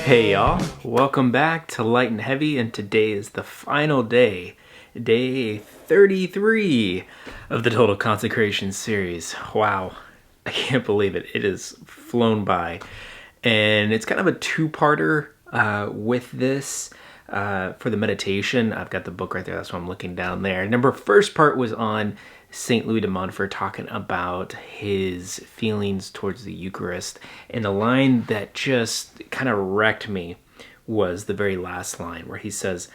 Hey y'all, welcome back to Light and Heavy, and today is the final day, day 33 of the Total Consecration series. Wow, I can't believe it. It has flown by, and it's kind of a two-parter with this. For the meditation, I've got the book right there, that's why I'm looking down there. First part was on St. Louis de Montfort talking about his feelings towards the Eucharist, and the line that just kind of wrecked me was the very last line where he says,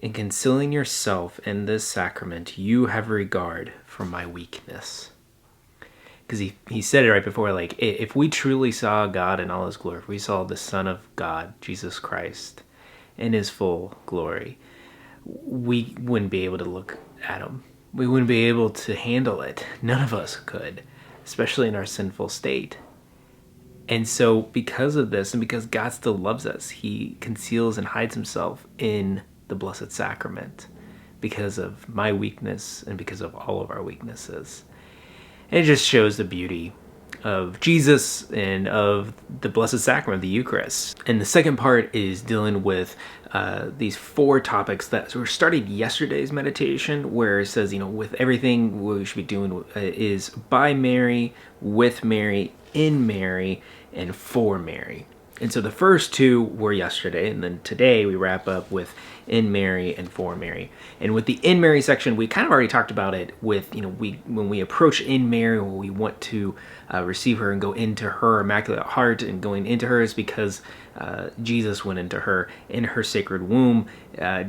"In concealing yourself in this sacrament, you have regard for my weakness." Because he said it right before, like, if we truly saw God in all his glory, if we saw the Son of God, Jesus Christ, in his full glory, we wouldn't be able to look at him. We wouldn't be able to handle it. None of us could, especially in our sinful state. And so because of this, and because God still loves us, he conceals and hides himself in the Blessed Sacrament because of my weakness and because of all of our weaknesses. And it just shows the beauty of Jesus and of the Blessed Sacrament, the Eucharist. And the second part is dealing with these four topics that were started yesterday's meditation, where it says, with everything we should be doing is by Mary, with Mary, in Mary, and for Mary. And so the first two were yesterday, and then today we wrap up with in Mary and for Mary. And with the in Mary section, we kind of already talked about it with, when we approach in Mary, when we want to receive her and go into her Immaculate Heart, and going into her is because Jesus went into her in her sacred womb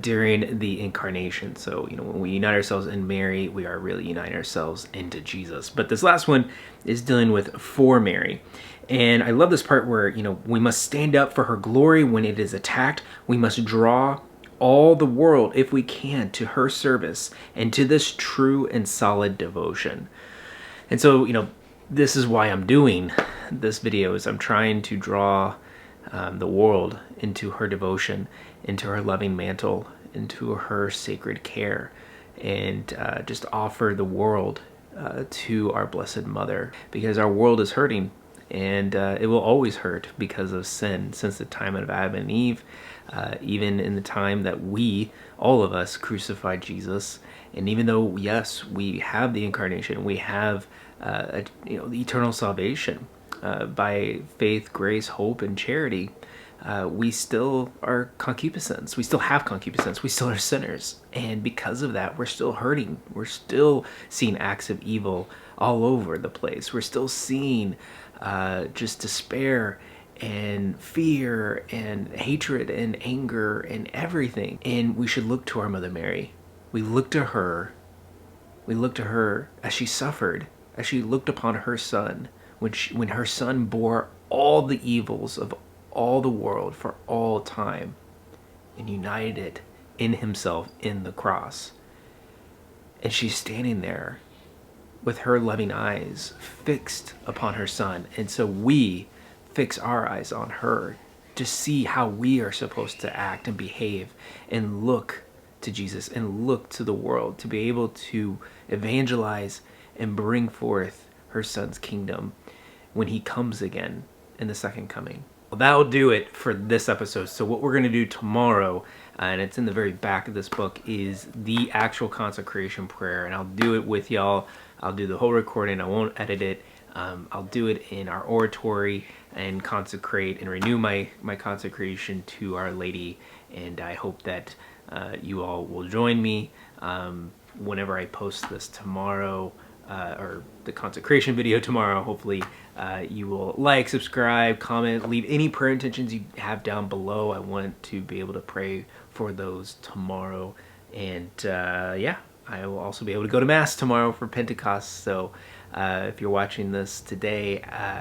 during the Incarnation. So, when we unite ourselves in Mary, we are really uniting ourselves into Jesus. But this last one is dealing with for Mary. And I love this part where, we must stand up for her glory when it is attacked. We must draw all the world, if we can, to her service and to this true and solid devotion. And so, this is why I'm doing this video, is I'm trying to draw the world into her devotion, into her loving mantle, into her sacred care, and just offer the world to our Blessed Mother, because our world is hurting. And it will always hurt because of sin since the time of Adam and Eve, even in the time that we, all of us, crucified Jesus. And even though, yes, we have the Incarnation, we have the eternal salvation by faith, grace, hope, and charity, we still are concupiscents. We still have concupiscence. We still are sinners. And because of that, we're still hurting. We're still seeing acts of evil all over the place. We're still seeing just despair and fear and hatred and anger and everything. And we should look to our Mother Mary. We look to her. We look to her as she suffered, as she looked upon her Son, when her Son bore all the evils of all the world for all time and united it in himself in the cross. And she's standing there with her loving eyes fixed upon her Son. And so we fix our eyes on her to see how we are supposed to act and behave, and look to Jesus and look to the world to be able to evangelize and bring forth her Son's kingdom when he comes again in the second coming. Well, that'll do it for this episode. So what we're going to do tomorrow, and it's in the very back of this book, is the actual consecration prayer. And I'll do it with y'all. I'll do the whole recording. I won't edit it. I'll do it in our oratory and consecrate and renew my consecration to Our Lady. And I hope that you all will join me whenever I post this tomorrow, or the consecration video tomorrow. Hopefully you will like, subscribe, comment, leave any prayer intentions you have down below. I want to be able to pray for those tomorrow. And yeah, I will also be able to go to Mass tomorrow for Pentecost. So if you're watching this today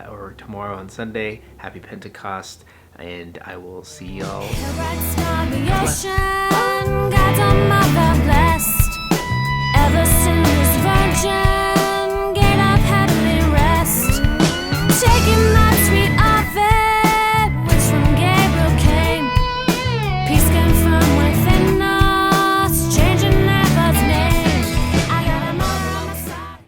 or tomorrow on Sunday, happy Pentecost, and I will see y'all.